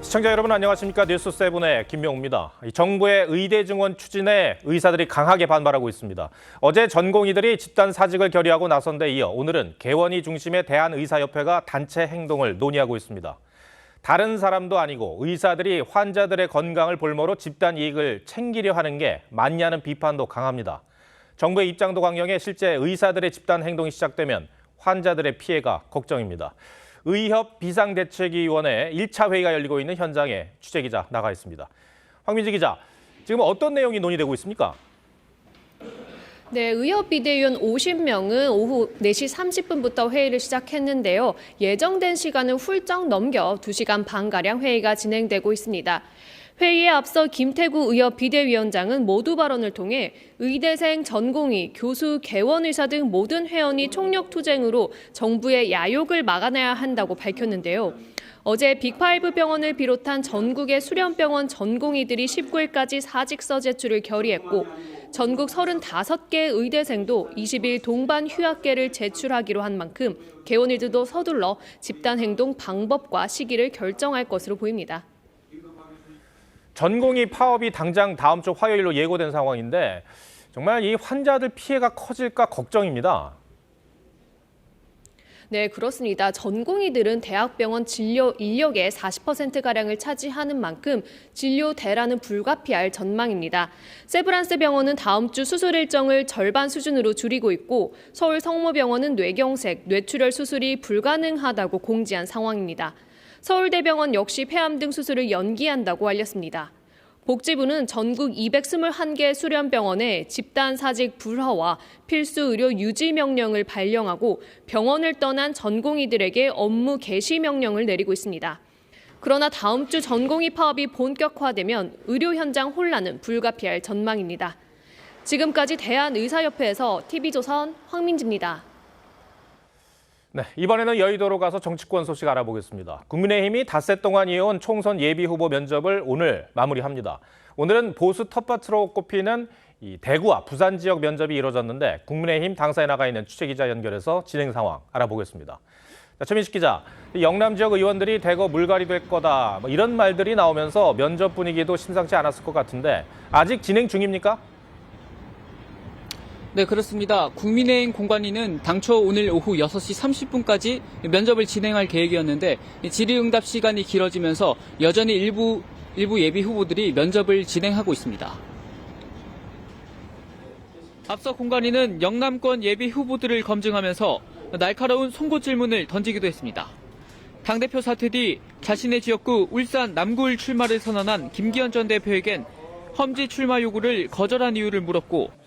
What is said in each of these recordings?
시청자 여러분 안녕하십니까? 뉴스7의 김명우입니다. 정부의 의대 증원 추진에 의사들이 강하게 반발하고 있습니다. 어제 전공의들이 집단 사직을 결의하고 나선 데 이어 오늘은 개원이 중심의 대한의사협회가 단체 행동을 논의하고 있습니다. 다른 사람도 아니고 의사들이 환자들의 건강을 볼모로 집단 이익을 챙기려 하는 게 맞냐는 비판도 강합니다. 정부의 입장도 강경해 실제 의사들의 집단 행동이 시작되면 환자들의 피해가 걱정입니다. 의협 비상대책위원회 1차 회의가 열리고 있는 현장에 취재기자 나가 있습니다. 황민지 기자, 지금 어떤 내용이 논의되고 있습니까? 네, 의협 비대위원 50명은 오후 4시 30분부터 회의를 시작했는데요. 예정된 시간은 훌쩍 넘겨 2시간 반가량 회의가 진행되고 있습니다. 회의에 앞서 김태구 의협 비대위원장은 모두 발언을 통해 의대생, 전공의, 교수, 개원의사 등 모든 회원이 총력투쟁으로 정부의 야욕을 막아내야 한다고 밝혔는데요. 어제 빅5 병원을 비롯한 전국의 수련병원 전공의들이 19일까지 사직서 제출을 결의했고 전국 35개 의대생도 20일 동반 휴학계를 제출하기로 한 만큼 개원의들도 서둘러 집단행동 방법과 시기를 결정할 것으로 보입니다. 전공의 파업이 당장 다음 주 화요일로 예고된 상황인데 정말 이 환자들 피해가 커질까 걱정입니다. 네, 그렇습니다. 전공의들은 대학병원 진료 인력의 40%가량을 차지하는 만큼 진료 대란은 불가피할 전망입니다. 세브란스 병원은 다음 주 수술 일정을 절반 수준으로 줄이고 있고 서울 성모병원은 뇌경색, 뇌출혈 수술이 불가능하다고 공지한 상황입니다. 서울대병원 역시 폐암 등 수술을 연기한다고 알렸습니다. 복지부는 전국 221개 수련병원에 집단 사직 불허와 필수 의료 유지 명령을 발령하고 병원을 떠난 전공의들에게 업무 개시 명령을 내리고 있습니다. 그러나 다음 주 전공의 파업이 본격화되면 의료 현장 혼란은 불가피할 전망입니다. 지금까지 대한의사협회에서 TV조선 황민지입니다. 네, 이번에는 여의도로 가서 정치권 소식 알아보겠습니다. 국민의힘이 닷새 동안 이어온 총선 예비후보 면접을 오늘 마무리합니다. 오늘은 보수 텃밭으로 꼽히는 이 대구와 부산 지역 면접이 이루어졌는데 국민의힘 당사에 나가 있는 취재기자 연결해서 진행 상황 알아보겠습니다. 자, 최민식 기자, 영남 지역 의원들이 대거 물갈이 될 거다 이런 말들이 나오면서 면접 분위기도 심상치 않았을 것 같은데 아직 진행 중입니까? 네, 그렇습니다. 국민의힘 공관위는 당초 오늘 오후 6시 30분까지 면접을 진행할 계획이었는데 질의응답 시간이 길어지면서 여전히 일부 예비 후보들이 면접을 진행하고 있습니다. 앞서 공관위는 영남권 예비 후보들을 검증하면서 날카로운 송곳 질문을 던지기도 했습니다. 당대표 사퇴 뒤 자신의 지역구 울산 남구을 출마를 선언한 김기현 전 대표에겐 험지 출마 요구를 거절한 이유를 물었고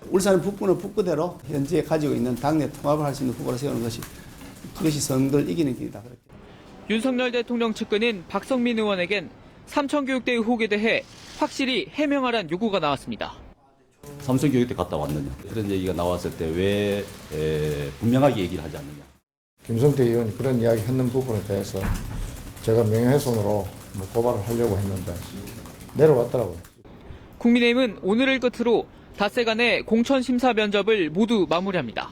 울산 북부는 북부대로 현재 가지고 있는 당내 통합을 할 수 있는 후보를 세우는 것이 그것이 선거를 이기는 길이다. 윤석열 대통령 측근인 박성민 의원에겐 삼천교육대 의혹에 대해 확실히 해명하라는 요구가 나왔습니다. 삼성교육대 갔다 왔느냐 그런 얘기가 나왔을 때 왜 분명하게 얘기를 하지 않느냐. 김성태 의원이 그런 이야기 했는 부분에 대해서 제가 명예훼손으로 고발을 하려고 했는데 내려왔더라고요. 국민의힘은 오늘을 끝으로 닷새간의 공천심사 면접을 모두 마무리합니다.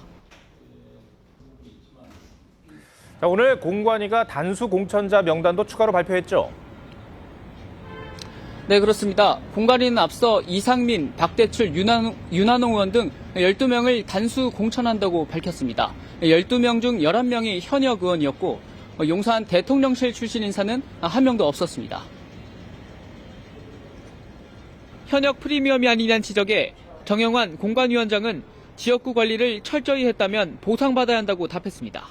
자, 오늘 공관위가 단수 공천자 명단도 추가로 발표했죠? 네, 그렇습니다. 공관위는 앞서 이상민, 박대출, 윤한홍 의원 등 12명을 단수 공천한다고 밝혔습니다. 12명 중 11명이 현역 의원이었고 용산 대통령실 출신 인사는 한 명도 없었습니다. 현역 프리미엄이 아니냐는 지적에 정영환 공관위원장은 지역구 관리를 철저히 했다면 보상받아야 한다고 답했습니다.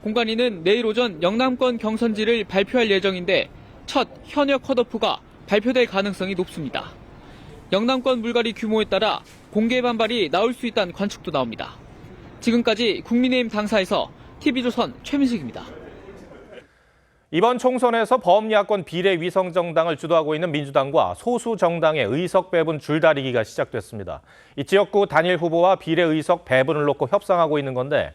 공관위는 내일 오전 영남권 경선지를 발표할 예정인데 첫 현역 컷오프가 발표될 가능성이 높습니다. 영남권 물갈이 규모에 따라 공개 반발이 나올 수 있다는 관측도 나옵니다. 지금까지 국민의힘 당사에서 TV조선 최민식입니다. 이번 총선에서 범야권 비례위성정당을 주도하고 있는 민주당과 소수정당의 의석 배분 줄다리기가 시작됐습니다. 이 지역구 단일 후보와 비례의석 배분을 놓고 협상하고 있는 건데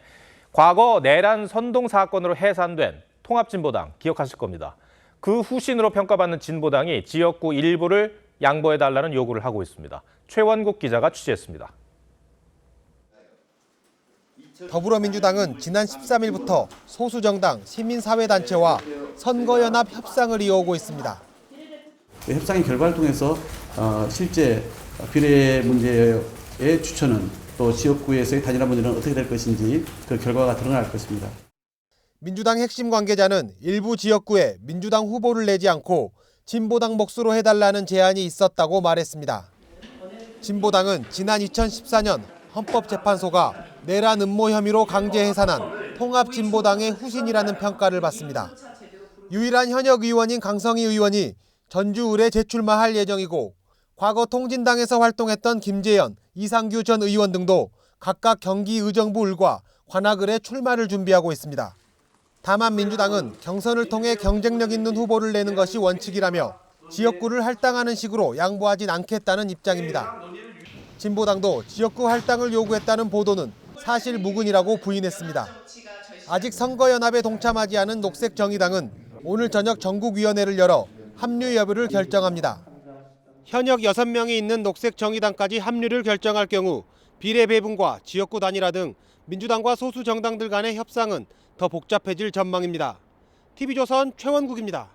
과거 내란 선동 사건으로 해산된 통합진보당 기억하실 겁니다. 그 후신으로 평가받는 진보당이 지역구 일부를 양보해달라는 요구를 하고 있습니다. 최원국 기자가 취재했습니다. 더불어민주당은 지난 13일부터 소수정당 시민사회단체와 선거연합 협상을 이어오고 있습니다. 협상의 결과를 통해서 실제 비례 문제의 추천은 또 지역구에서의 단일화 문제는 어떻게 될 것인지 그 결과가 드러날 것입니다. 민주당 핵심 관계자는 일부 지역구에 민주당 후보를 내지 않고 진보당 몫으로 해달라는 제안이 있었다고 말했습니다. 진보당은 지난 2014년 헌법재판소가 내란 음모 혐의로 강제 해산한 통합진보당의 후신이라는 평가를 받습니다. 유일한 현역 의원인 강성희 의원이 전주 을에 재출마할 예정이고 과거 통진당에서 활동했던 김재현, 이상규 전 의원 등도 각각 경기의정부 을과 관악을에 출마를 준비하고 있습니다. 다만 민주당은 경선을 통해 경쟁력 있는 후보를 내는 것이 원칙이라며 지역구를 할당하는 식으로 양보하진 않겠다는 입장입니다. 진보당도 지역구 할당을 요구했다는 보도는 사실 무근이라고 부인했습니다. 아직 선거연합에 동참하지 않은 녹색정의당은 오늘 저녁 전국위원회를 열어 합류 여부를 결정합니다. 현역 6명이 있는 녹색정의당까지 합류를 결정할 경우 비례 배분과 지역구 단일화 등 민주당과 소수 정당들 간의 협상은 더 복잡해질 전망입니다. TV조선 최원국입니다.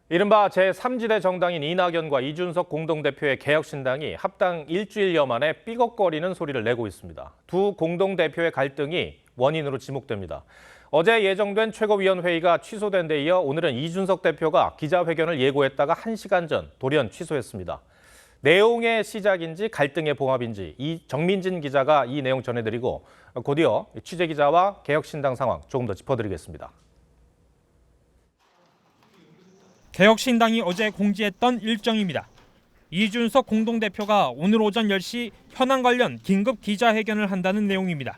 이른바 제3지대 정당인 이낙연과 이준석 공동대표의 개혁신당이 합당 일주일여 만에 삐걱거리는 소리를 내고 있습니다. 두 공동대표의 갈등이 원인으로 지목됩니다. 어제 예정된 최고위원회의가 취소된 데 이어 오늘은 이준석 대표가 기자회견을 예고했다가 1시간 전 돌연 취소했습니다. 내용의 시작인지 갈등의 봉합인지 정민진 기자가 이 내용 전해드리고 곧이어 취재기자와 개혁신당 상황 조금 더 짚어드리겠습니다. 개혁신당이 어제 공지했던 일정입니다. 이준석 공동대표가 오늘 오전 10시 현안 관련 긴급 기자회견을 한다는 내용입니다.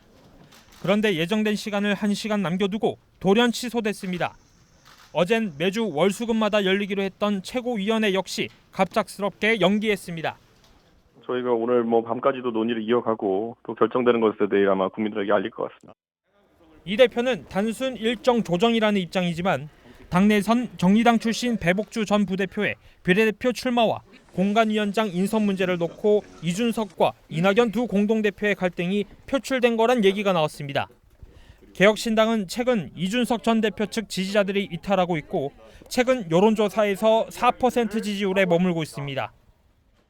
그런데 예정된 시간을 1시간 남겨두고 돌연 취소됐습니다. 어젠 매주 월수금마다 열리기로 했던 최고위원회 역시 갑작스럽게 연기했습니다. 저희가 오늘 밤까지도 논의를 이어가고 또 결정되는 것에 대해 아마 국민들에게 알릴 것 같습니다. 이 대표는 단순 일정 조정이라는 입장이지만 당내선 정의당 출신 배복주 전 부대표의 비례대표 출마와 공관위원장 인선 문제를 놓고 이준석과 이낙연 두 공동대표의 갈등이 표출된 거란 얘기가 나왔습니다. 개혁신당은 최근 이준석 전 대표 측 지지자들이 이탈하고 있고 최근 여론조사에서 4% 지지율에 머물고 있습니다.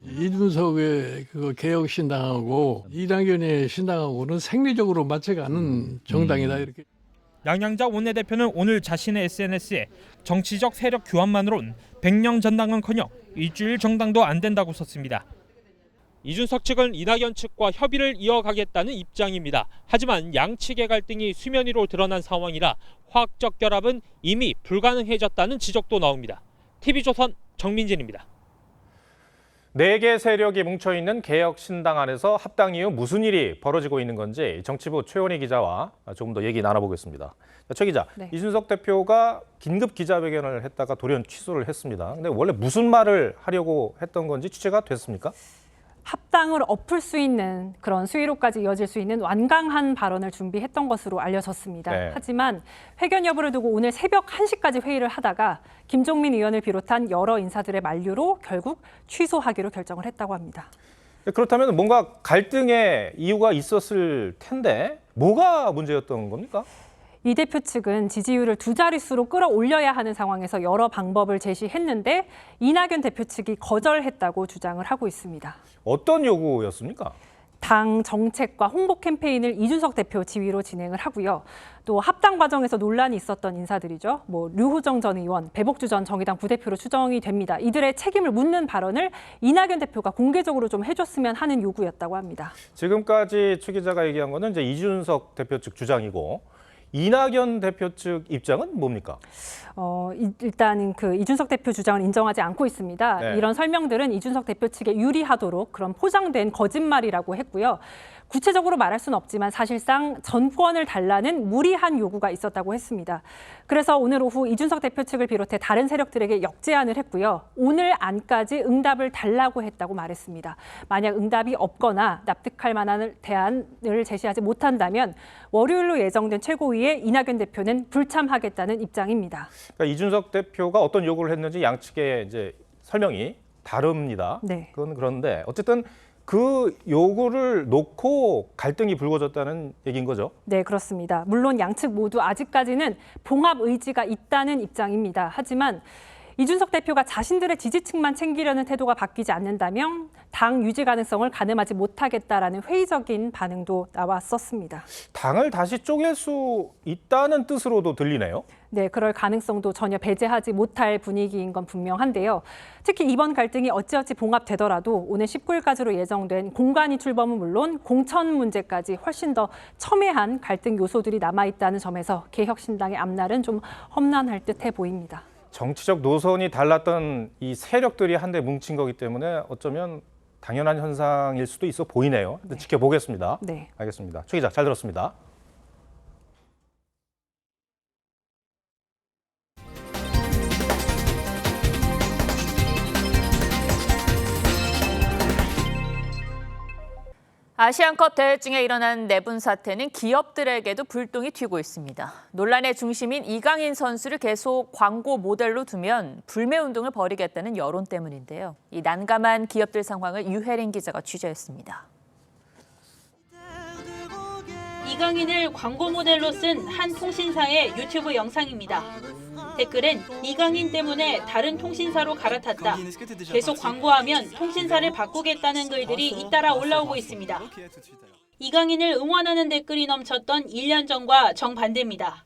이준석의 개혁신당하고 이낙연의 신당하고는 생리적으로 맞지가 않은 정당이다 이렇게. 양양자 원내대표는 오늘 자신의 SNS에 정치적 세력 교환만으론 100년 전당은커녕 일주일 정당도 안 된다고 썼습니다. 이준석 측은 이낙연 측과 협의를 이어가겠다는 입장입니다. 하지만 양측의 갈등이 수면 위로 드러난 상황이라 화학적 결합은 이미 불가능해졌다는 지적도 나옵니다. TV조선 정민진입니다. 4개 세력이 뭉쳐있는 개혁신당 안에서 합당 이후 무슨 일이 벌어지고 있는 건지 정치부 최원희 기자와 조금 더 얘기 나눠보겠습니다. 최 기자, 네. 이준석 대표가 긴급 기자회견을 했다가 돌연 취소를 했습니다. 근데 원래 무슨 말을 하려고 했던 건지 취재가 됐습니까? 합당을 엎을 수 있는 그런 수위로까지 이어질 수 있는 완강한 발언을 준비했던 것으로 알려졌습니다. 네. 하지만 회견 여부를 두고 오늘 새벽 1시까지 회의를 하다가 김종민 의원을 비롯한 여러 인사들의 만류로 결국 취소하기로 결정을 했다고 합니다. 그렇다면 뭔가 갈등의 이유가 있었을 텐데 뭐가 문제였던 겁니까? 이 대표 측은 지지율을 2자릿수로 끌어올려야 하는 상황에서 여러 방법을 제시했는데 이낙연 대표 측이 거절했다고 주장을 하고 있습니다. 어떤 요구였습니까? 당 정책과 홍보 캠페인을 이준석 대표 지휘로 진행을 하고요. 또 합당 과정에서 논란이 있었던 인사들이죠. 류호정 전 의원, 배복주 전 정의당 부대표로 추정이 됩니다. 이들의 책임을 묻는 발언을 이낙연 대표가 공개적으로 좀 해줬으면 하는 요구였다고 합니다. 지금까지 최 기자가 얘기한 거는 이제 이준석 대표 측 주장이고 이낙연 대표 측 입장은 뭡니까? 일단 이준석 대표 주장을 인정하지 않고 있습니다. 네. 이런 설명들은 이준석 대표 측에 유리하도록 그런 포장된 거짓말이라고 했고요. 구체적으로 말할 수는 없지만 사실상 전권을 달라는 무리한 요구가 있었다고 했습니다. 그래서 오늘 오후 이준석 대표 측을 비롯해 다른 세력들에게 역제안을 했고요. 오늘 안까지 응답을 달라고 했다고 말했습니다. 만약 응답이 없거나 납득할 만한 대안을 제시하지 못한다면 월요일로 예정된 최고위에 이낙연 대표는 불참하겠다는 입장입니다. 그러니까 이준석 대표가 어떤 요구를 했는지 양측의 이제 설명이 다릅니다. 네. 그건 그런데 어쨌든 그 요구를 놓고 갈등이 불거졌다는 얘기인 거죠? 네, 그렇습니다. 물론 양측 모두 아직까지는 봉합 의지가 있다는 입장입니다. 하지만 이준석 대표가 자신들의 지지층만 챙기려는 태도가 바뀌지 않는다면 당 유지 가능성을 가늠하지 못하겠다라는 회의적인 반응도 나왔었습니다. 당을 다시 쪼갤 수 있다는 뜻으로도 들리네요. 네, 그럴 가능성도 전혀 배제하지 못할 분위기인 건 분명한데요. 특히 이번 갈등이 어찌어찌 봉합되더라도 오늘 19일까지로 예정된 공관위 출범은 물론 공천 문제까지 훨씬 더 첨예한 갈등 요소들이 남아있다는 점에서 개혁신당의 앞날은 좀 험난할 듯해 보입니다. 정치적 노선이 달랐던 이 세력들이 한데 뭉친 거기 때문에 어쩌면 당연한 현상일 수도 있어 보이네요. 네. 지켜보겠습니다. 네. 알겠습니다. 최 기자, 잘 들었습니다. 아시안컵 대회 중에 일어난 내분 사태는 기업들에게도 불똥이 튀고 있습니다. 논란의 중심인 이강인 선수를 계속 광고 모델로 두면 불매운동을 벌이겠다는 여론 때문인데요. 이 난감한 기업들 상황을 유혜린 기자가 취재했습니다. 이강인을 광고 모델로 쓴 한 통신사의 유튜브 영상입니다. 댓글은 이강인 때문에 다른 통신사로 갈아탔다. 계속 광고하면 통신사를 바꾸겠다는 글들이 잇따라 올라오고 있습니다. 이강인을 응원하는 댓글이 넘쳤던 1년 전과 정반대입니다.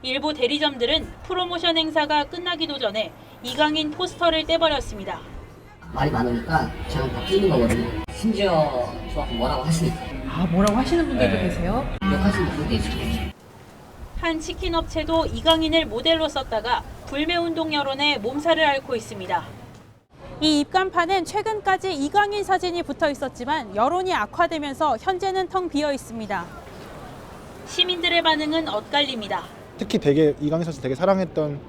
일부 대리점들은 프로모션 행사가 끝나기도 전에 이강인 포스터를 떼버렸습니다. 말이 많으니까 저는 다 끼는 거거든요. 심지어 저한테 뭐라고 하시니까. 아, 뭐라고 하시는 분들도 계세요? 욕하시는 분들도 있어요. 한 치킨 업체도 이강인을 모델로 썼다가 불매운동 여론에 몸살을 앓고 있습니다. 이 입간판은 최근까지 이강인 사진이 붙어 있었지만 여론이 악화되면서 현재는 텅 비어 있습니다. 시민들의 반응은 엇갈립니다. 특히 되게 이강인 선수 되게 사랑했던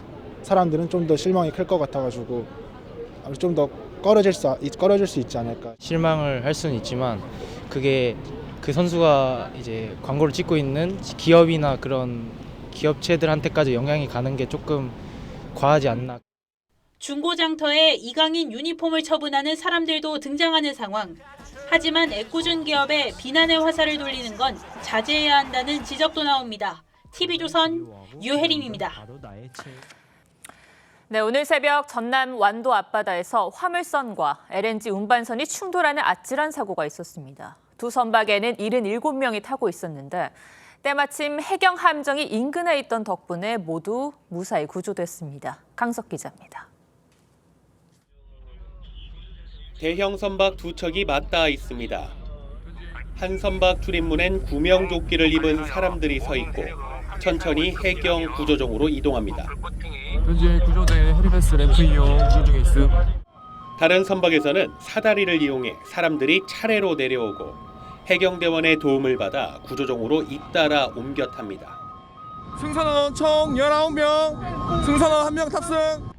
사람들은 좀 더 실망이 클 것 같아가지고 좀 더 꺼려질 수 있지 않을까. 실망을 할 수는 있지만 그게 그 선수가 이제 광고를 찍고 있는 기업이나 그런 기업체들한테까지 영향이 가는 게 조금 과하지 않나. 중고장터에 이강인 유니폼을 처분하는 사람들도 등장하는 상황. 하지만 애꿎은 기업에 비난의 화살을 돌리는 건 자제해야 한다는 지적도 나옵니다. TV조선 유혜림입니다. 네, 오늘 새벽 전남 완도 앞바다에서 화물선과 LNG 운반선이 충돌하는 아찔한 사고가 있었습니다. 두 선박에는 77명이 타고 있었는데 때마침 해경 함정이 인근에 있던 덕분에 모두 무사히 구조됐습니다. 강석 기자입니다. 대형 선박 두 척이 맞닿아 있습니다. 한 선박 출입문엔 구명조끼를 입은 사람들이 서 있고 천천히 해경 구조정으로 이동합니다. 현재 구조대 헤리베스 램프 이용 구조 중에 있음. 다른 선박에서는 사다리를 이용해 사람들이 차례로 내려오고 해경대원의 도움을 받아 구조정으로 잇따라 옮겨 탑니다. 승선원 총 19명, 승선원 1명 탑승.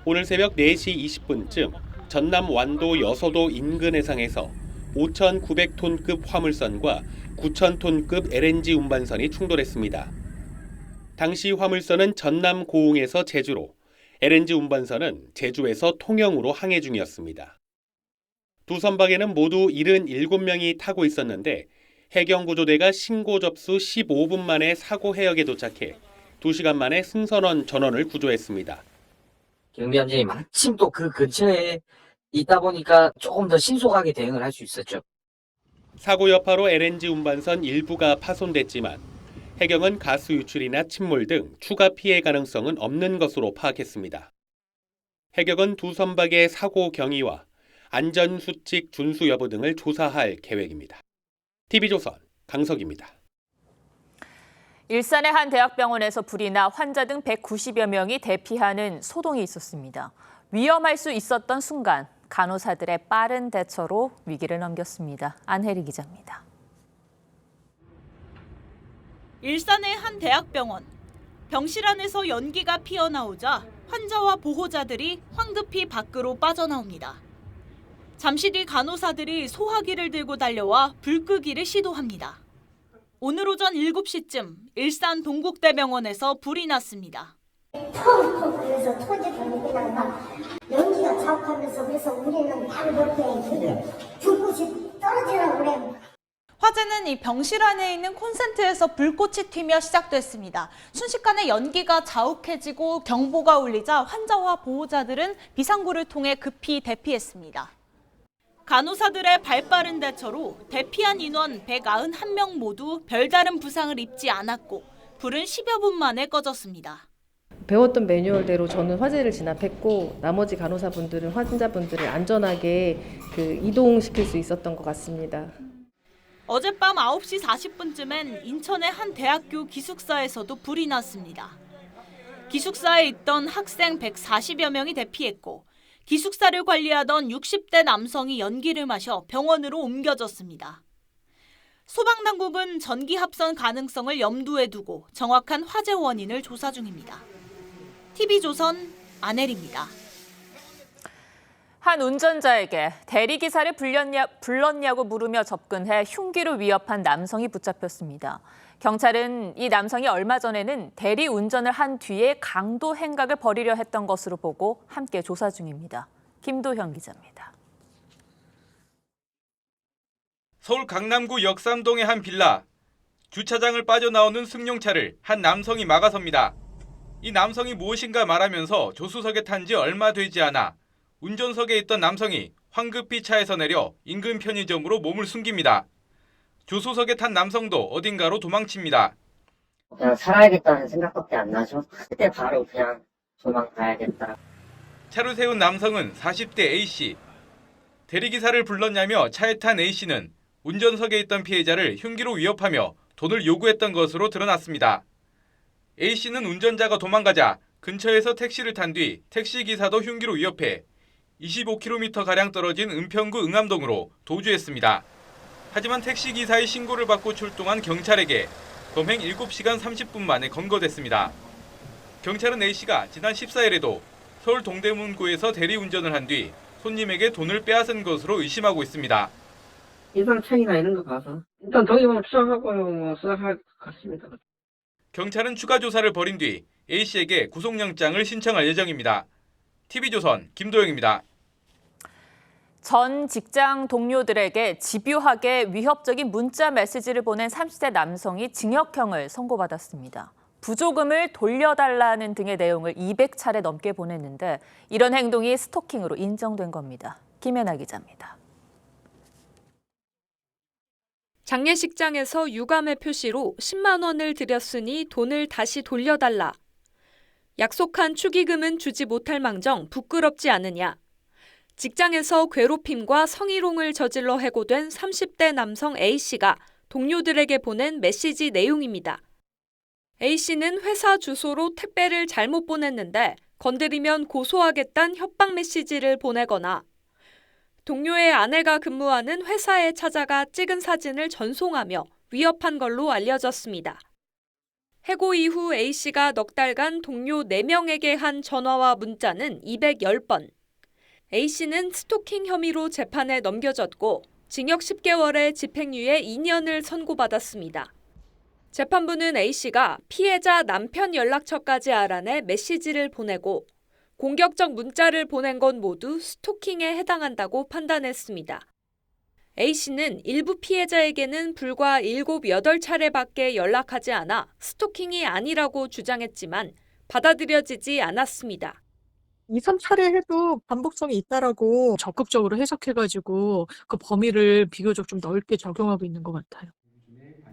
오늘 새벽 4시 20분쯤 전남 완도 여서도 인근 해상에서 5,900톤급 화물선과 9,000톤급 LNG 운반선이 충돌했습니다. 당시 화물선은 전남 고흥에서 제주로, LNG 운반선은 제주에서 통영으로 항해 중이었습니다. 두 선박에는 모두 77명이 타고 있었는데 해경구조대가 신고 접수 15분 만에 사고 해역에 도착해 2시간 만에 승선원 전원을 구조했습니다. 경비함정이 마침 또 그 근처에 있다 보니까 조금 더 신속하게 대응을 할 수 있었죠. 사고 여파로 LNG 운반선 일부가 파손됐지만 해경은 가스 유출이나 침몰 등 추가 피해 가능성은 없는 것으로 파악했습니다. 해경은 두 선박의 사고 경위와 안전수칙 준수 여부 등을 조사할 계획입니다. TV조선 강석입니다. 일산의 한 대학병원에서 불이 나 환자 등 190여 명이 대피하는 소동이 있었습니다. 위험할 수 있었던 순간 간호사들의 빠른 대처로 위기를 넘겼습니다. 안혜리 기자입니다. 일산의 한 대학병원. 병실 안에서 연기가 피어나오자 환자와 보호자들이 황급히 밖으로 빠져나옵니다. 잠시 뒤 간호사들이 소화기를 들고 달려와 불 끄기를 시도합니다. 오늘 오전 7시쯤 일산 동국대병원에서 불이 났습니다. 그래서 터지더니 그냥 막 연기가 자욱하면서 그래서 우리는 바로 옆에 불꽃이 떨어지라고 그래요. 화재는 이 병실 안에 있는 콘센트에서 불꽃이 튀며 시작됐습니다. 순식간에 연기가 자욱해지고 경보가 울리자 환자와 보호자들은 비상구를 통해 급히 대피했습니다. 간호사들의 발빠른 대처로 대피한 인원 191명 모두 별다른 부상을 입지 않았고 불은 10여 분 만에 꺼졌습니다. 배웠던 매뉴얼대로 저는 화재를 진압했고 나머지 간호사분들은 환자분들을 안전하게 이동시킬 수 있었던 것 같습니다. 어젯밤 9시 40분쯤엔 인천의 한 대학교 기숙사에서도 불이 났습니다. 기숙사에 있던 학생 140여 명이 대피했고 기숙사를 관리하던 60대 남성이 연기를 마셔 병원으로 옮겨졌습니다. 소방당국은 전기 합선 가능성을 염두에 두고 정확한 화재 원인을 조사 중입니다. TV조선 안혜리입니다. 한 운전자에게 대리기사를 불렀냐고 물으며 접근해 흉기로 위협한 남성이 붙잡혔습니다. 경찰은 이 남성이 얼마 전에는 대리 운전을 한 뒤에 강도 행각을 벌이려 했던 것으로 보고 함께 조사 중입니다. 김도현 기자입니다. 서울 강남구 역삼동의 한 빌라. 주차장을 빠져나오는 승용차를 한 남성이 막아섭니다. 이 남성이 무엇인가 말하면서 조수석에 탄 지 얼마 되지 않아 운전석에 있던 남성이 황급히 차에서 내려 인근 편의점으로 몸을 숨깁니다. 조수석에 탄 남성도 어딘가로 도망칩니다. 그냥 살아야겠다는 생각밖에 안 나죠. 그때 바로 그냥 도망가야겠다. 차를 세운 남성은 40대 A씨. 대리기사를 불렀냐며 차에 탄 A씨는 운전석에 있던 피해자를 흉기로 위협하며 돈을 요구했던 것으로 드러났습니다. A씨는 운전자가 도망가자 근처에서 택시를 탄 뒤 택시기사도 흉기로 위협해 25km가량 떨어진 은평구 응암동으로 도주했습니다. 하지만 택시기사의 신고를 받고 출동한 경찰에게 범행 7시간 30분 만에 검거됐습니다. 경찰은 A씨가 지난 14일에도 서울 동대문구에서 대리운전을 한 뒤 손님에게 돈을 빼앗은 것으로 의심하고 있습니다. 일반 차이나 이런 거 봐서 일단 동의보면 추적하고 수사할 것 같습니다. 경찰은 추가 조사를 벌인 뒤 A씨에게 구속영장을 신청할 예정입니다. TV조선 김도영입니다. 전 직장 동료들에게 집요하게 위협적인 문자 메시지를 보낸 30대 남성이 징역형을 선고받았습니다. 부조금을 돌려달라는 등의 내용을 200차례 넘게 보냈는데 이런 행동이 스토킹으로 인정된 겁니다. 김혜나 기자입니다. 장례식장에서 유감의 표시로 10만 원을 드렸으니 돈을 다시 돌려달라. 약속한 축의금은 주지 못할 망정 부끄럽지 않으냐. 직장에서 괴롭힘과 성희롱을 저질러 해고된 30대 남성 A씨가 동료들에게 보낸 메시지 내용입니다. A씨는 회사 주소로 택배를 잘못 보냈는데 건드리면 고소하겠다는 협박 메시지를 보내거나 동료의 아내가 근무하는 회사에 찾아가 찍은 사진을 전송하며 위협한 걸로 알려졌습니다. 해고 이후 A씨가 넉 달간 동료 4명에게 한 전화와 문자는 210번. A씨는 스토킹 혐의로 재판에 넘겨졌고 징역 10개월에 집행유예 2년을 선고받았습니다. 재판부는 A씨가 피해자 남편 연락처까지 알아내 메시지를 보내고 공격적 문자를 보낸 건 모두 스토킹에 해당한다고 판단했습니다. A씨는 일부 피해자에게는 불과 7, 8차례밖에 연락하지 않아 스토킹이 아니라고 주장했지만 받아들여지지 않았습니다. 2, 3차례 해도 반복성이 있다라고 적극적으로 해석해가지고 그 범위를 비교적 좀 넓게 적용하고 있는 것 같아요.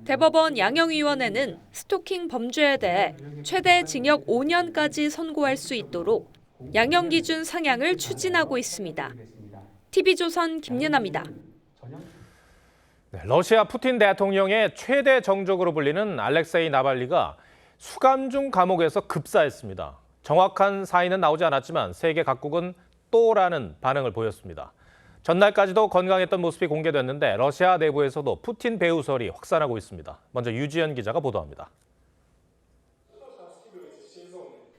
대법원 양형위원회는 스토킹 범죄에 대해 최대 징역 5년까지 선고할 수 있도록 양형 기준 상향을 추진하고 있습니다. TV조선 김예나입니다. 러시아 푸틴 대통령의 최대 정적으로 불리는 알렉세이 나발리가 수감 중 감옥에서 급사했습니다. 정확한 사인은 나오지 않았지만 세계 각국은 또라는 반응을 보였습니다. 전날까지도 건강했던 모습이 공개됐는데 러시아 내부에서도 푸틴 배후설이 확산하고 있습니다. 먼저 유지연 기자가 보도합니다.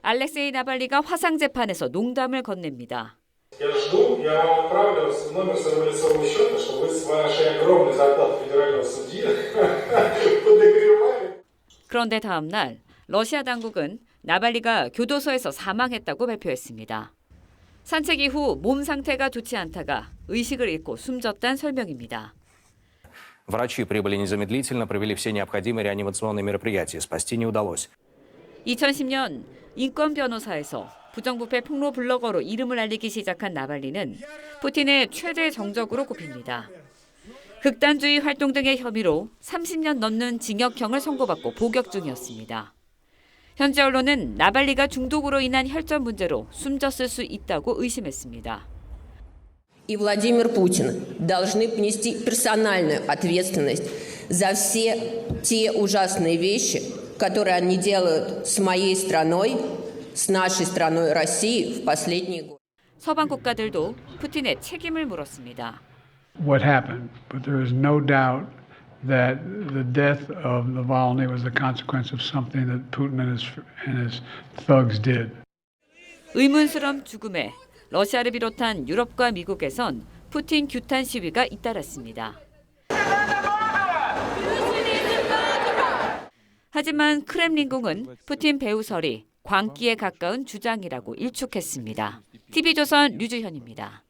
알렉세이 나발리가 화상 재판에서 농담을 건넵니다. 그런데 다음 날 러시아 당국은 나발리가 교도소에서 사망했다고 발표했습니다. 산책 이후 몸 상태가 좋지 않다가 의식을 잃고 숨졌다는 설명입니다. Врачи прибыли незамедлительно, провели все необходимые реанимационные мероприятия. Спасти не удалось. 2010년 인권 변호사에서 부정부패 폭로 블로거로 이름을 알리기 시작한 나발리는 푸틴의 최대 정적으로 꼽힙니다. 극단주의 활동 등의 혐의로 30년 넘는 징역형을 선고받고 복역 중이었습니다. 현지 언론은 나발리가 중독으로 인한 혈전 문제로 숨졌을 수 있다고 의심했습니다. И Владимир Путин должны понести персональную ответственность за все те ужасные вещи, которые они делают с моей страной, с нашей страной России в последние годы. 서방 국가들도 푸틴의 책임을 물었습니다. What happened, but there is no doubt that the death of Navalny was the consequence of something that Putin and his thugs did. 의문스러운 죽음에 러시아를 비롯한 유럽과 미국에선 푸틴 규탄 시위가 잇따랐습니다. 하지만 크렘린궁은 푸틴 배후설이 광기에 가까운 주장이라고 일축했습니다. TV조선 류주현입니다.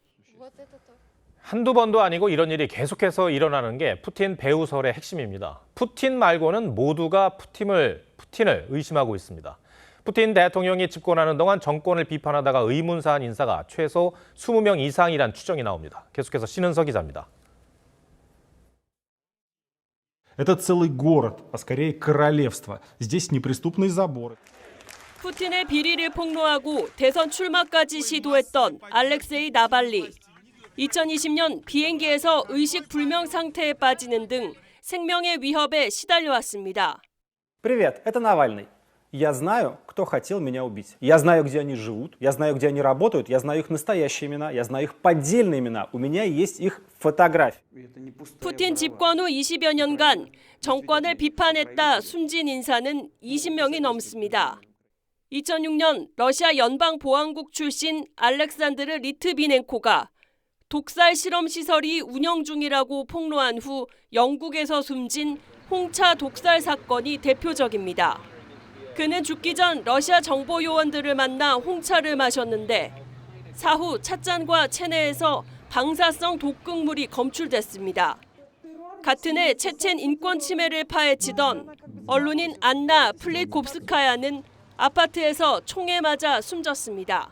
한두 번도 아니고 이런 일이 계속해서 일어나는 게 푸틴 배후설의 핵심입니다. 푸틴 말고는 모두가 푸틴을 의심하고 있습니다. 푸틴 대통령이 집권하는 동안 정권을 비판하다가 의문사한 인사가 최소 20명 이상이란 추정이 나옵니다. 계속해서 신은서 기자입니다. Это целый город, а скорее королевство. Здесь неприступные заборы. 푸틴의 비리를 폭로하고 대선 출마까지 시도했던 알렉세이 나발리. 2020년 비행기에서 의식 불명 상태에 빠지는 등 생명의 위협에 시달려왔습니다. Привет, это Навальный. Я знаю, кто хотел меня убить. Я знаю, где они живут, я знаю, где они работают, я знаю их настоящие имена, я знаю их поддельные имена. У меня есть их фотографии. 푸틴 집권 후 20여 년간 정권을 비판했다 숨진 인사는 20명이 넘습니다. 2006년 러시아 연방보안국 출신 알렉산드르 리트비넨코가 독살 실험 시설이 운영 중이라고 폭로한 후 영국에서 숨진 홍차 독살 사건이 대표적입니다. 그는 죽기 전 러시아 정보 요원들을 만나 홍차를 마셨는데 사후 찻잔과 체내에서 방사성 독극물이 검출됐습니다. 같은 해 체첸 인권 침해를 파헤치던 언론인 안나 플리콥스카야는 아파트에서 총에 맞아 숨졌습니다.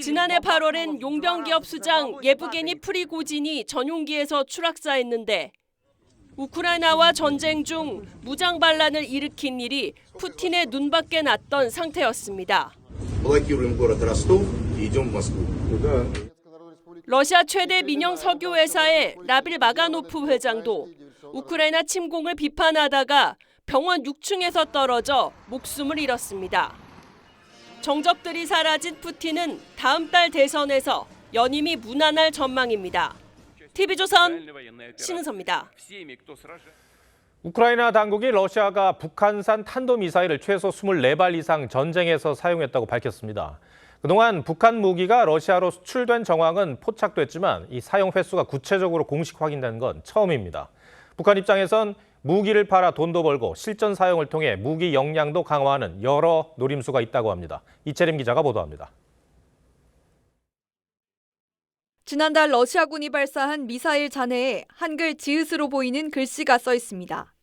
지난해 8월엔 용병기업 수장 예브게니 프리고진이 전용기에서 추락사했는데 우크라이나와 전쟁 중 무장 반란을 일으킨 일이 푸틴의 눈밖에 났던 상태였습니다. 러시아 최대 민영 석유 회사의 라빌 마가노프 회장도 우크라이나 침공을 비판하다가 병원 6층에서 떨어져 목숨을 잃었습니다. 정적들이 사라진 푸틴은 다음 달 대선에서 연임이 무난할 전망입니다. TV조선 신은서입니다. 우크라이나 당국이 러시아가 북한산 탄도미사일을 최소 24발 이상 전쟁에서 사용했다고 밝혔습니다. 그동안 북한 무기가 러시아로 수출된 정황은 포착됐지만 이 사용 횟수가 구체적으로 공식 확인된 건 처음입니다. 북한 입장에선 무기를 팔아 돈도 벌고 실전 사용을 통해 무기 역량도 강화하는 여러 노림수가 있다고 합니다. 이채림 기자가 보도합니다. 지난달 러시아군이 발사한 미사일 잔해에 한글 지읒으로 보이는 글씨가 써 있습니다.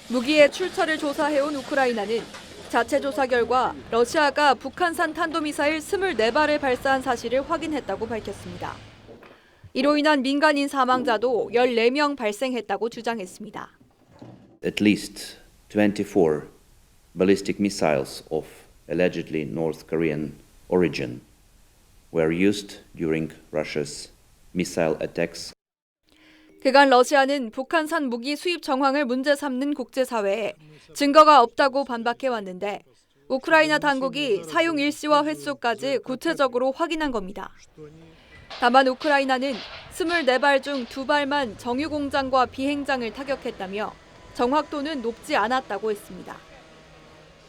무기의 출처를 조사해온 우크라이나는 자체 조사 결과 러시아가 북한산 탄도미사일 24발을 발사한 사실을 확인했다고 밝혔습니다. 이로 인한 민간인 사망자도 14명 발생했다고 주장했습니다. At least 24 ballistic missiles of allegedly North Korean origin were used during Russia's missile attacks. 그간 러시아는 북한산 무기 수입 정황을 문제 삼는 국제사회에 증거가 없다고 반박해왔는데 우크라이나 당국이 사용 일시와 횟수까지 구체적으로 확인한 겁니다. 다만 우크라이나는 24발 중 2발만 정유 공장과 비행장을 타격했다며 정확도는 높지 않았다고 했습니다.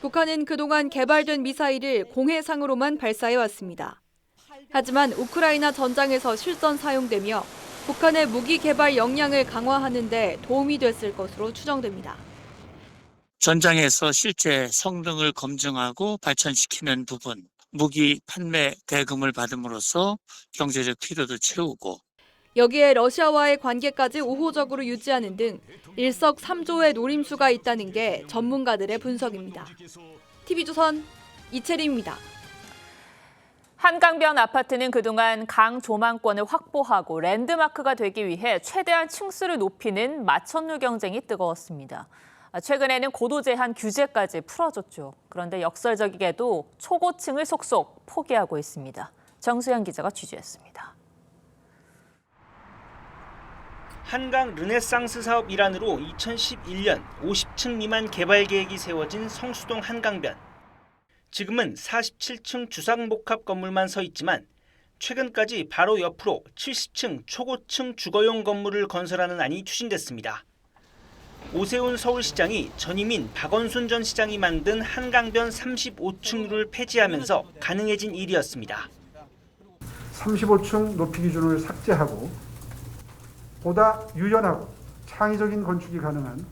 북한은 그동안 개발된 미사일을 공해상으로만 발사해왔습니다. 하지만 우크라이나 전장에서 실전 사용되며 북한의 무기 개발 역량을 강화하는 데 도움이 됐을 것으로 추정됩니다. 전장에서 실제 성능을 검증하고 발전시키는 부분, 무기 판매 대금을 받음으로써 경제적 필요도 채우고 여기에 러시아와의 관계까지 우호적으로 유지하는 등 일석삼조의 노림수가 있다는 게 전문가들의 분석입니다. TV조선 이채림입니다. 한강변 아파트는 그동안 강 조망권을 확보하고 랜드마크가 되기 위해 최대한 층수를 높이는 마천루 경쟁이 뜨거웠습니다. 최근에는 고도 제한 규제까지 풀어줬죠. 그런데 역설적이게도 초고층을 속속 포기하고 있습니다. 정수영 기자가 취재했습니다. 한강 르네상스 사업 일환으로 2011년 50층 미만 개발 계획이 세워진 성수동 한강변. 지금은 47층 주상복합 건물만 서 있지만 최근까지 바로 옆으로 70층 초고층 주거용 건물을 건설하는 안이 추진됐습니다. 오세훈 서울시장이 전임인 박원순 전 시장이 만든 한강변 35층을 폐지하면서 가능해진 일이었습니다. 35층 높이 기준을 삭제하고 보다 유연하고 창의적인 건축이 가능한.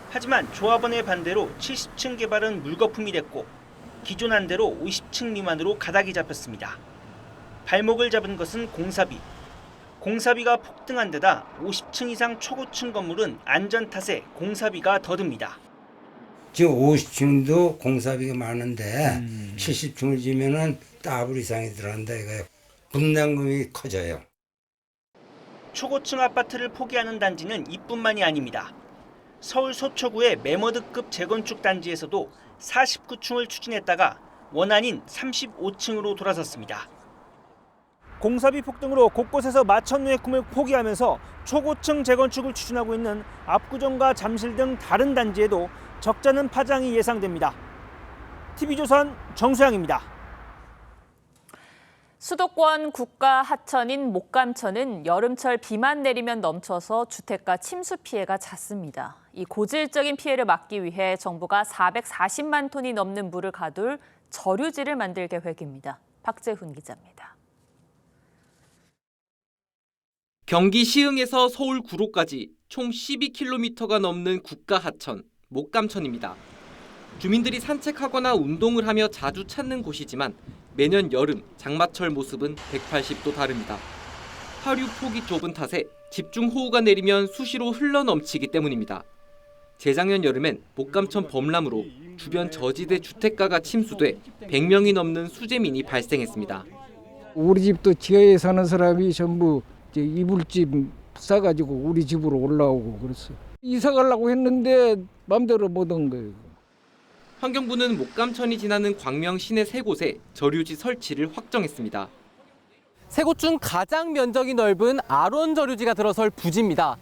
하지만 조합원의 반대로 70층 개발은 물거품이 됐고 기존 안대로 50층 미만으로 가닥이 잡혔습니다. 발목을 잡은 것은 공사비. 공사비가 폭등한 데다 50층 이상 초고층 건물은 안전 탓에 공사비가 더 듭니다. 지금 50층도 공사비가 많은데 70층을 지면은 더블 이상이 들어간다 이거예요. 분담금이 커져요. 초고층 아파트를 포기하는 단지는 이뿐만이 아닙니다. 서울 서초구의 매머드급 재건축 단지에서도 49층을 추진했다가 원안인 35층으로 돌아섰습니다. 공사비 폭등으로 곳곳에서 마천루의 꿈을 포기하면서 초고층 재건축을 추진하고 있는 압구정과 잠실 등 다른 단지에도 적잖은 파장이 예상됩니다. TV조선 정수양입니다. 수도권 국가 하천인 목감천은 여름철 비만 내리면 넘쳐서 주택가 침수 피해가 잦습니다. 이 고질적인 피해를 막기 위해 정부가 440만 톤이 넘는 물을 가둘 저류지를 만들 계획입니다. 박재훈 기자입니다. 경기 시흥에서 서울 구로까지 총 12km가 넘는 국가 하천, 목감천입니다. 주민들이 산책하거나 운동을 하며 자주 찾는 곳이지만 매년 여름 장마철 모습은 180도 다릅니다. 하류 폭이 좁은 탓에 집중호우가 내리면 수시로 흘러넘치기 때문입니다. 재작년 여름엔 목감천 범람으로 주변 저지대 주택가가 침수돼 100명이 넘는 수재민이 발생했습니다. 우리 집도 지하에 사는 사람이 전부 이불집 싸가지고 우리 집으로 올라오고 그랬어요. 이사 가려고 했는데 마음대로 못 온 거예요. 환경부는 목감천이 지나는 광명 시내 3곳에 저류지 설치를 확정했습니다. 3곳 중 가장 면적이 넓은 R1 저류지가 들어설 부지입니다.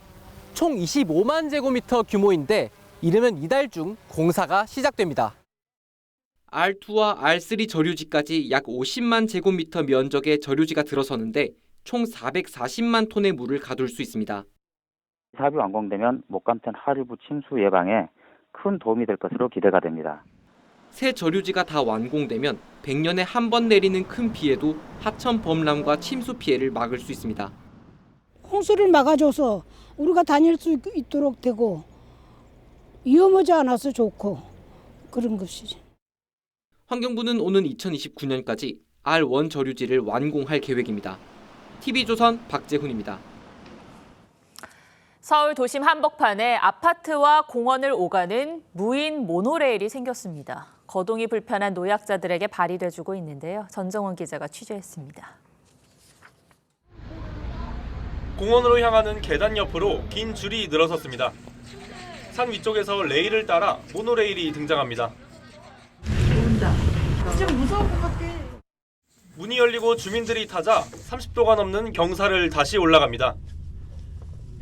총 25만 제곱미터 규모인데 이르면 이달 중 공사가 시작됩니다. R2와 R3 저류지까지 약 50만 제곱미터 면적의 저류지가 들어서는데 총 440만 톤의 물을 가둘 수 있습니다. 사업이 완공되면 목감천 하류부 침수 예방에 큰 도움이 될 것으로 기대가 됩니다. 새 저류지가 다 완공되면 100년에 한 번 내리는 큰 비에도 하천 범람과 침수 피해를 막을 수 있습니다. 홍수를 막아줘서 우리가 다닐 수 있도록 되고 위험하지 않아서 좋고 그런 것이지. 환경부는 오는 2029년까지 R1 저류지를 완공할 계획입니다. TV조선 박재훈입니다. 서울 도심 한복판에 아파트와 공원을 오가는 무인 모노레일이 생겼습니다. 거동이 불편한 노약자들에게 발휘돼주고 있는데요. 전정원 기자가 취재했습니다. 공원으로 향하는 계단 옆으로 긴 줄이 늘어섰습니다. 산 위쪽에서 레일을 따라 모노레일이 등장합니다. 온다. 지금 무서울 것 같아. 문이 열리고 주민들이 타자 30도가 넘는 경사를 다시 올라갑니다.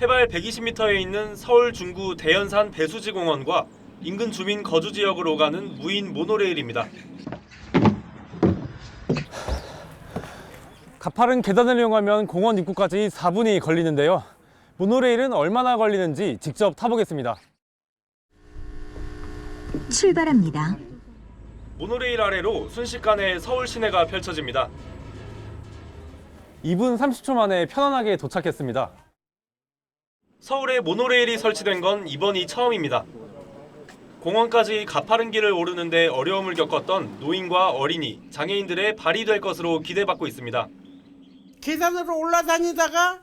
해발 120m에 있는 서울 중구 대연산 배수지공원과 인근 주민 거주 지역으로 가는 무인 모노레일입니다. 가파른 계단을 이용하면 공원 입구까지 4분이 걸리는데요. 모노레일은 얼마나 걸리는지 직접 타보겠습니다. 출발합니다. 모노레일 아래로 순식간에 서울 시내가 펼쳐집니다. 2분 30초 만에 편안하게 도착했습니다. 서울에 모노레일이 설치된 건 이번이 처음입니다. 공원까지 가파른 길을 오르는데 어려움을 겪었던 노인과 어린이, 장애인들의 발휘될 것으로 기대받고 있습니다. 계단으로 올라다니다가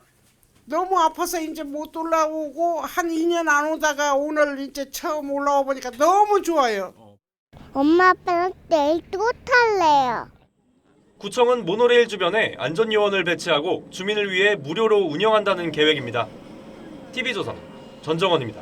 너무 아파서 이제 못 올라오고 한 2년 안 오다가 오늘 이제 처음 올라와 보니까 너무 좋아요. 엄마 아빠랑 내일 또 탈래요. 구청은 모노레일 주변에 안전요원을 배치하고 주민을 위해 무료로 운영한다는 계획입니다. TV조선 전정원입니다.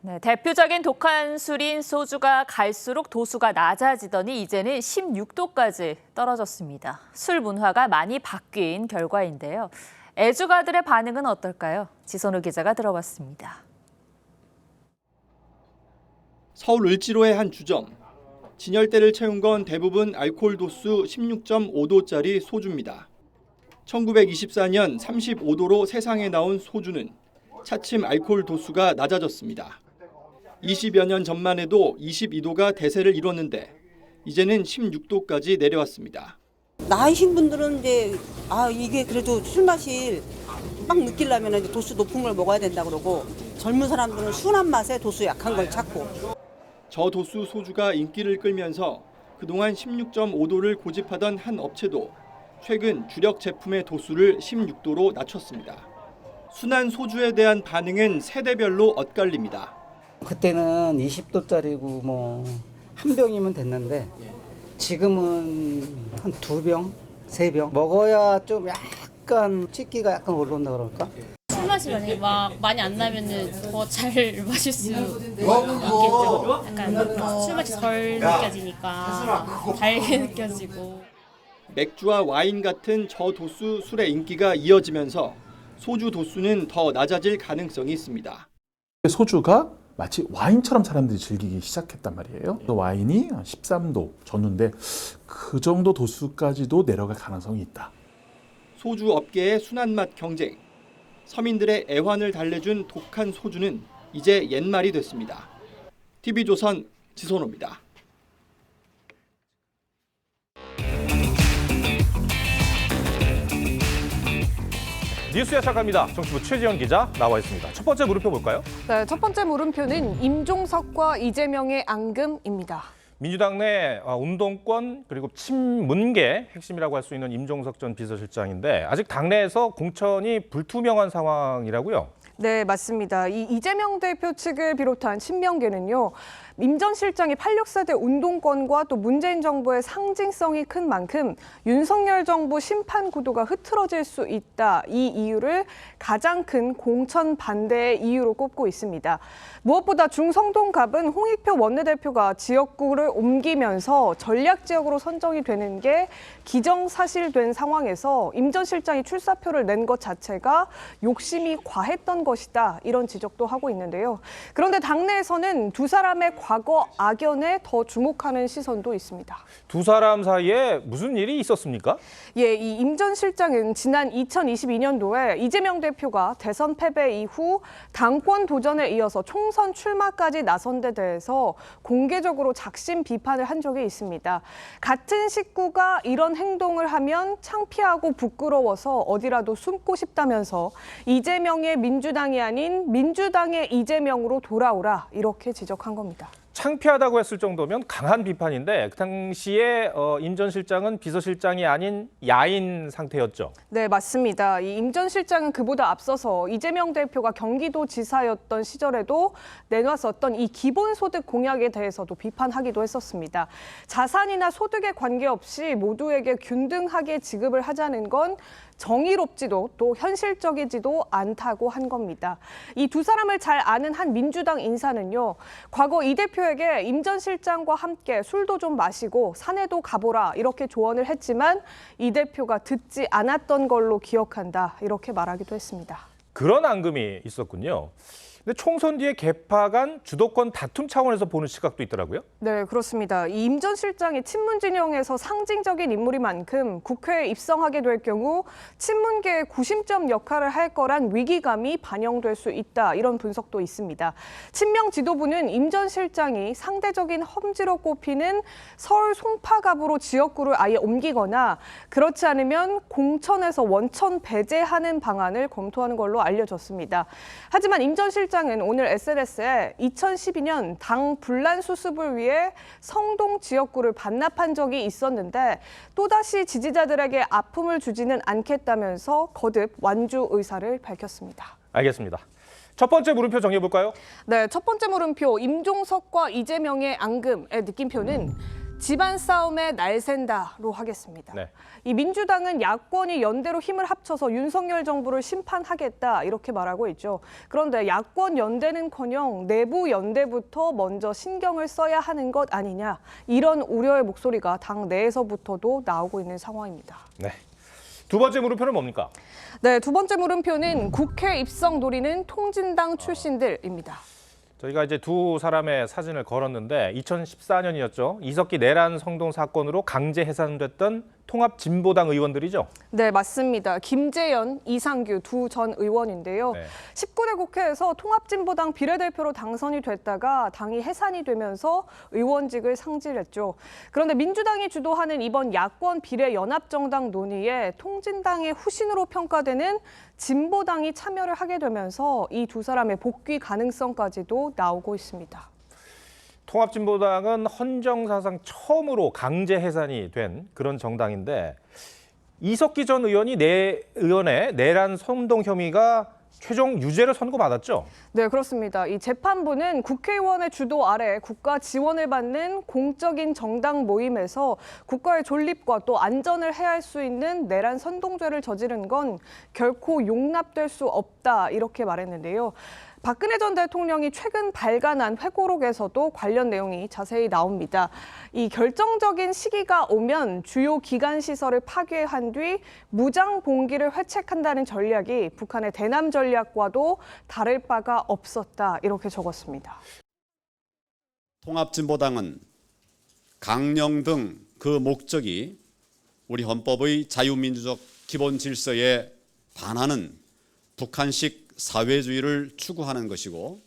네, 대표적인 독한 술인 소주가 갈수록 도수가 낮아지더니 이제는 16도까지 떨어졌습니다. 술 문화가 많이 바뀐 결과인데요. 애주가들의 반응은 어떨까요? 지선우 기자가 들어봤습니다. 서울 을지로의 한 주점. 진열대를 채운 건 대부분 알코올 도수 16.5도짜리 소주입니다. 1924년 35도로 세상에 나온 소주는 차츰 알코올 도수가 낮아졌습니다. 20여 년 전만 해도 22도가 대세를 이뤘는데 이제는 16도까지 내려왔습니다. 나이신 분들은 이제 이게 그래도 술 맛이 막 느끼려면 이제 도수 높은 걸 먹어야 된다 그러고 젊은 사람들은 순한 맛에 도수 약한 걸 찾고. 저도수 소주가 인기를 끌면서 그동안 16.5도를 고집하던 한 업체도 최근 주력 제품의 도수를 16도로 낮췄습니다. 순한 소주에 대한 반응은 세대별로 엇갈립니다. 그때는 20도짜리고 뭐 한 병이면 됐는데 지금은 한 2병, 3병 먹어야 좀 약간 찌기가 약간 올라온다 그럴까? 술 맛이 만약에 많이 안 나면은 더 잘 마실 수 있겠죠. 약간 술 맛이 덜 느껴지니까 달게 느껴지고. 맥주와 와인 같은 저도수 술의 인기가 이어지면서 소주 도수는 더 낮아질 가능성이 있습니다. 소주가 마치 와인처럼 사람들이 즐기기 시작했단 말이에요. 와인이 13도 줬는데 그 정도 도수까지도 내려갈 가능성이 있다. 소주 업계의 순한 맛 경쟁. 서민들의 애환을 달래준 독한 소주는 이제 옛말이 됐습니다. TV조선 지선호입니다. 뉴스에 시작합니다. 정치부 최지연 기자 나와 있습니다. 첫 번째 물음표 볼까요? 네, 첫 번째 물음표는 임종석과 이재명의 앙금입니다. 민주당 내 운동권 그리고 친문계 핵심이라고 할 수 있는 임종석 전 비서실장인데 아직 당내에서 공천이 불투명한 상황이라고요? 네, 맞습니다. 이 이재명 대표 측을 비롯한 친명계는요. 임 전 실장이 86세대 운동권과 또 문재인 정부의 상징성이 큰 만큼 윤석열 정부 심판 구도가 흐트러질 수 있다. 이 이유를 가장 큰 공천 반대의 이유로 꼽고 있습니다. 무엇보다 중성동갑은 홍익표 원내대표가 지역구를 옮기면서 전략 지역으로 선정이 되는 게 기정사실된 상황에서 임 전 실장이 출사표를 낸 것 자체가 욕심이 과했던 것이다. 이런 지적도 하고 있는데요. 그런데 당내에서는 두 사람의 과거 악연에 더 주목하는 시선도 있습니다. 두 사람 사이에 무슨 일이 있었습니까? 예, 이 임 전 실장은 지난 2022년도에 이재명 대표가 대선 패배 이후 당권 도전에 이어서 총선 출마까지 나선 데 대해서 공개적으로 작심 비판을 한 적이 있습니다. 같은 식구가 이런 행동을 하면 창피하고 부끄러워서 어디라도 숨고 싶다면서 이재명의 민주당이 아닌 민주당의 이재명으로 돌아오라 이렇게 지적한 겁니다. 창피하다고 했을 정도면 강한 비판인데 그 당시에 임 전 실장은 비서실장이 아닌 야인 상태였죠. 네, 맞습니다. 이 임 전 실장은 그보다 앞서서 이재명 대표가 경기도지사였던 시절에도 내놨었던 이 기본소득 공약에 대해서도 비판하기도 했었습니다. 자산이나 소득에 관계없이 모두에게 균등하게 지급을 하자는 건 정의롭지도 또 현실적이지도 않다고 한 겁니다. 이 두 사람을 잘 아는 한 민주당 인사는요. 과거 이 대표에게 임 전 실장과 함께 술도 좀 마시고 산에도 가보라 이렇게 조언을 했지만 이 대표가 듣지 않았던 걸로 기억한다 이렇게 말하기도 했습니다. 그런 앙금이 있었군요. 근데 총선 뒤에 개파 간 주도권 다툼 차원에서 보는 시각도 있더라고요. 네, 그렇습니다. 이 임 전 실장이 친문 진영에서 상징적인 인물인 만큼 국회에 입성하게 될 경우 친문계의 구심점 역할을 할 거란 위기감이 반영될 수 있다. 이런 분석도 있습니다. 친명 지도부는 임 전 실장이 상대적인 험지로 꼽히는 서울 송파갑으로 지역구를 아예 옮기거나 그렇지 않으면 공천에서 원천 배제하는 방안을 검토하는 걸로 알려졌습니다. 하지만 임 전 실장 실장은 오늘 SNS에 2012년 당 분란 수습을 위해 성동 지역구를 반납한 적이 있었는데 또다시 지지자들에게 아픔을 주지는 않겠다면서 거듭 완주 의사를 밝혔습니다. 알겠습니다. 첫 번째 물음표 정해볼까요? 네, 첫 번째 물음표 임종석과 이재명의 앙금의 느낌표는 집안 싸움에 날샌다로 하겠습니다. 네. 이 민주당은 야권이 연대로 힘을 합쳐서 윤석열 정부를 심판하겠다 이렇게 말하고 있죠. 그런데 야권 연대는커녕 내부 연대부터 먼저 신경을 써야 하는 것 아니냐 이런 우려의 목소리가 당 내에서부터도 나오고 있는 상황입니다. 네. 두 번째 물음표는 뭡니까? 네, 두 번째 물음표는 국회 입성 노리는 통진당 출신들입니다. 저희가 이제 두 사람의 사진을 걸었는데 2014년이었죠. 이석기 내란 성동 사건으로 강제 해산됐던 통합진보당 의원들이죠. 네, 맞습니다. 김재현, 이상규 두 전 의원인데요. 네. 19대 국회에서 통합진보당 비례대표로 당선이 됐다가 당이 해산이 되면서 의원직을 상실했죠. 그런데 민주당이 주도하는 이번 야권 비례연합정당 논의에 통진당의 후신으로 평가되는 진보당이 참여를 하게 되면서 이 두 사람의 복귀 가능성까지도 나오고 있습니다. 통합진보당은 헌정사상 처음으로 강제 해산이 된 그런 정당인데 이석기 전 의원이 의원의 내란 선동 혐의가 최종 유죄를 선고받았죠? 네, 그렇습니다. 이 재판부는 국회의원의 주도 아래 국가 지원을 받는 공적인 정당 모임에서 국가의 존립과 또 안전을 해할 수 있는 내란 선동죄를 저지른 건 결코 용납될 수 없다 이렇게 말했는데요. 박근혜 전 대통령이 최근 발간한 회고록에서도 관련 내용이 자세히 나옵니다. 이 결정적인 시기가 오면 주요 기관 시설을 파괴한 뒤 무장 봉기를 회책한다는 전략이 북한의 대남 전략과도 다를 바가 없었다 이렇게 적었습니다. 통합진보당은 강령 등 그 목적이 우리 헌법의 자유민주적 기본 질서에 반하는 북한식 사회주의를 추구하는 것이고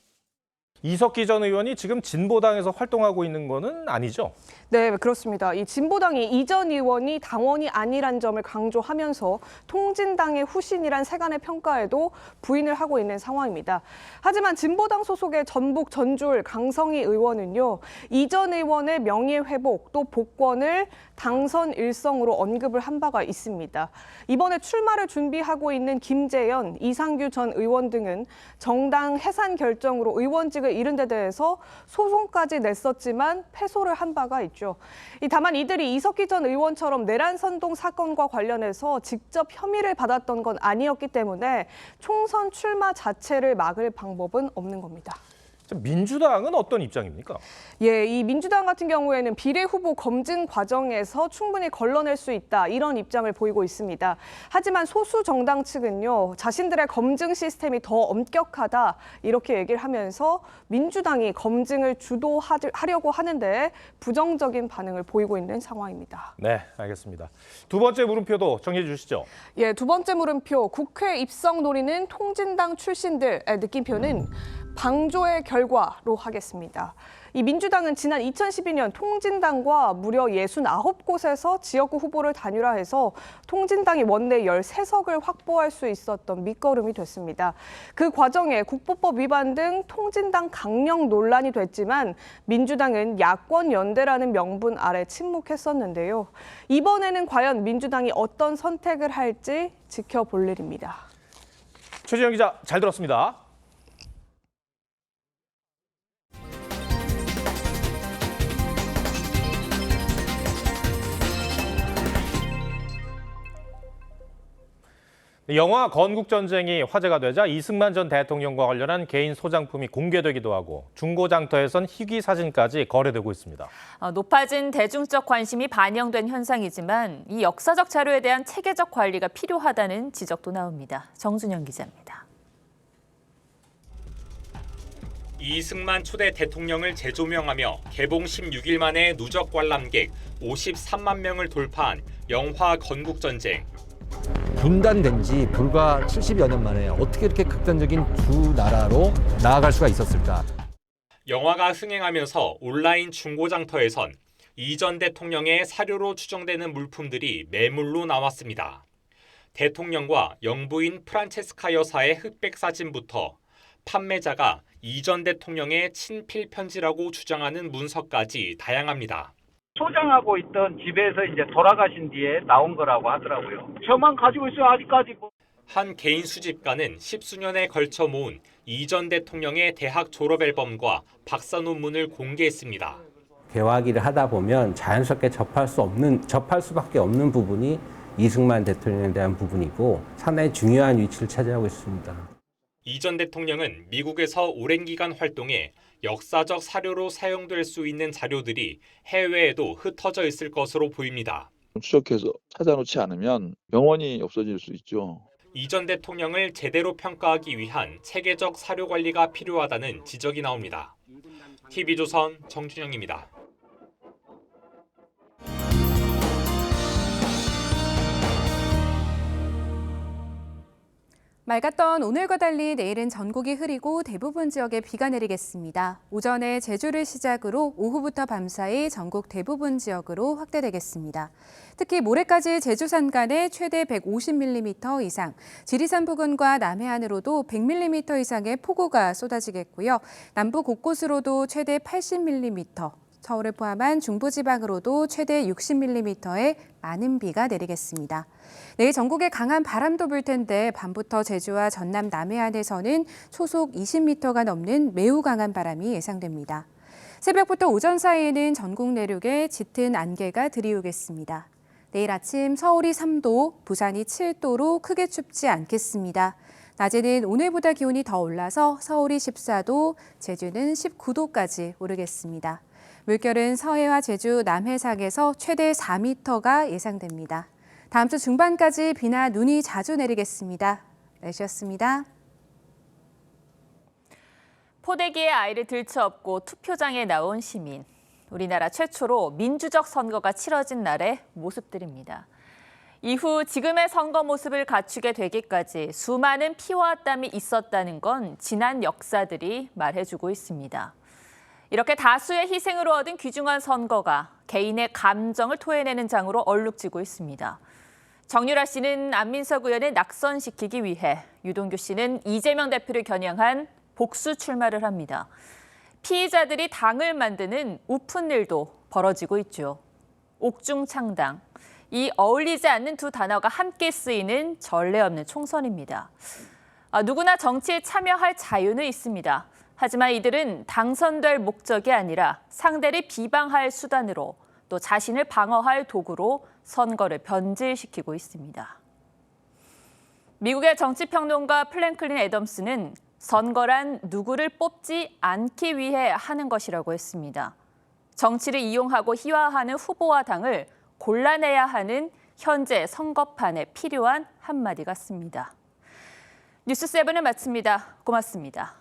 이석기 전 의원이 지금 진보당에서 활동하고 있는 거는 아니죠? 네, 그렇습니다. 이 진보당이 이 전 의원이 당원이 아니란 점을 강조하면서 통진당의 후신이란 세간의 평가에도 부인을 하고 있는 상황입니다. 하지만 진보당 소속의 전북 전주울 강성희 의원은요. 이 전 의원의 명예회복 또 복권을 당선 일성으로 언급을 한 바가 있습니다. 이번에 출마를 준비하고 있는 김재현, 이상규 전 의원 등은 정당 해산 결정으로 의원직을 잃은 데 대해서 소송까지 냈었지만 패소를 한 바가 있죠. 다만 이들이 이석기 전 의원처럼 내란 선동 사건과 관련해서 직접 혐의를 받았던 건 아니었기 때문에 총선 출마 자체를 막을 방법은 없는 겁니다. 민주당은 어떤 입장입니까? 예, 이 민주당 같은 경우에는 비례 후보 검증 과정에서 충분히 걸러낼 수 있다 이런 입장을 보이고 있습니다. 하지만 소수 정당 측은요, 자신들의 검증 시스템이 더 엄격하다 이렇게 얘기를 하면서 민주당이 검증을 주도하려고 하는데 부정적인 반응을 보이고 있는 상황입니다. 네, 알겠습니다. 두 번째 물음표도 정리해 주시죠. 예, 두 번째 물음표 국회 입성 노리는 통진당 출신들의 느낌표는 방조의 결과로 하겠습니다. 이 민주당은 지난 2012년 통진당과 무려 69곳에서 지역구 후보를 단일화해서 통진당이 원내 13석을 확보할 수 있었던 밑거름이 됐습니다. 그 과정에 국보법 위반 등 통진당 강령 논란이 됐지만 민주당은 야권 연대라는 명분 아래 침묵했었는데요. 이번에는 과연 민주당이 어떤 선택을 할지 지켜볼 일입니다. 최진영 기자, 잘 들었습니다. 영화 건국전쟁이 화제가 되자 이승만 전 대통령과 관련한 개인 소장품이 공개되기도 하고 중고장터에선 희귀 사진까지 거래되고 있습니다. 높아진 대중적 관심이 반영된 현상이지만 이 역사적 자료에 대한 체계적 관리가 필요하다는 지적도 나옵니다. 정준영 기자입니다. 이승만 초대 대통령을 재조명하며 개봉 16일 만에 누적 관람객 53만 명을 돌파한 영화 건국전쟁. 분단된 지 불과 70여 년 만에 어떻게 이렇게 극단적인 두 나라로 나아갈 수가 있었을까? 영화가 흥행하면서 온라인 중고장터에선 이 전 대통령의 사료로 추정되는 물품들이 매물로 나왔습니다. 대통령과 영부인 프란체스카 여사의 흑백 사진부터 판매자가 이 전 대통령의 친필 편지라고 주장하는 문서까지 다양합니다. 소장하고 있던 집에서 이제 돌아가신 뒤에 나온 거라고 하더라고요. 저만 가지고 있어요, 아직까지. 한 개인 수집가는 10수년에 걸쳐 모은 이 전 대통령의 대학 졸업 앨범과 박사 논문을 공개했습니다. 대화기를 하다 보면 자연스럽게 접할 수밖에 없는 부분이 이승만 대통령에 대한 부분이고 상당히 중요한 위치를 차지하고 있습니다. 이 전 대통령은 미국에서 오랜 기간 활동해 역사적 사료로 사용될 수 있는 자료들이 해외에도 흩어져 있을 것으로 보입니다. 추적해서 찾아놓지 않으면 영원히 없어질 수 있죠. 이 전 대통령을 제대로 평가하기 위한 체계적 사료 관리가 필요하다는 지적이 나옵니다. TV조선 정준영입니다. 맑았던 오늘과 달리 내일은 전국이 흐리고 대부분 지역에 비가 내리겠습니다. 오전에 제주를 시작으로 오후부터 밤사이 전국 대부분 지역으로 확대되겠습니다. 특히 모레까지 제주 산간에 최대 150mm 이상, 지리산 부근과 남해안으로도 100mm 이상의 폭우가 쏟아지겠고요. 남부 곳곳으로도 최대 80mm, 서울을 포함한 중부지방으로도 최대 60mm의 많은 비가 내리겠습니다. 내일 전국에 강한 바람도 불 텐데 밤부터 제주와 전남 남해안에서는 초속 20m가 넘는 매우 강한 바람이 예상됩니다. 새벽부터 오전 사이에는 전국 내륙에 짙은 안개가 들이오겠습니다. 내일 아침 서울이 3도, 부산이 7도로 크게 춥지 않겠습니다. 낮에는 오늘보다 기온이 더 올라서 서울이 14도, 제주는 19도까지 오르겠습니다. 물결은 서해와 제주 남해상에서 최대 4m가 예상됩니다. 다음 주 중반까지 비나 눈이 자주 내리겠습니다. 날씨였습니다. 포대기에 아이를 들쳐업고 투표장에 나온 시민. 우리나라 최초로 민주적 선거가 치러진 날의 모습들입니다. 이후 지금의 선거 모습을 갖추게 되기까지 수많은 피와 땀이 있었다는 건 지난 역사들이 말해주고 있습니다. 이렇게 다수의 희생으로 얻은 귀중한 선거가 개인의 감정을 토해내는 장으로 얼룩지고 있습니다. 정유라 씨는 안민석 의원을 낙선시키기 위해, 유동규 씨는 이재명 대표를 겨냥한 복수 출마를 합니다. 피의자들이 당을 만드는 우픈 일도 벌어지고 있죠. 옥중창당, 이 어울리지 않는 두 단어가 함께 쓰이는 전례 없는 총선입니다. 누구나 정치에 참여할 자유는 있습니다. 하지만 이들은 당선될 목적이 아니라 상대를 비방할 수단으로, 또 자신을 방어할 도구로 선거를 변질시키고 있습니다. 미국의 정치평론가 플랭클린 애덤스는 선거란 누구를 뽑지 않기 위해 하는 것이라고 했습니다. 정치를 이용하고 희화화하는 후보와 당을 골라내야 하는 현재 선거판에 필요한 한마디 같습니다. 뉴스7을 마칩니다. 고맙습니다.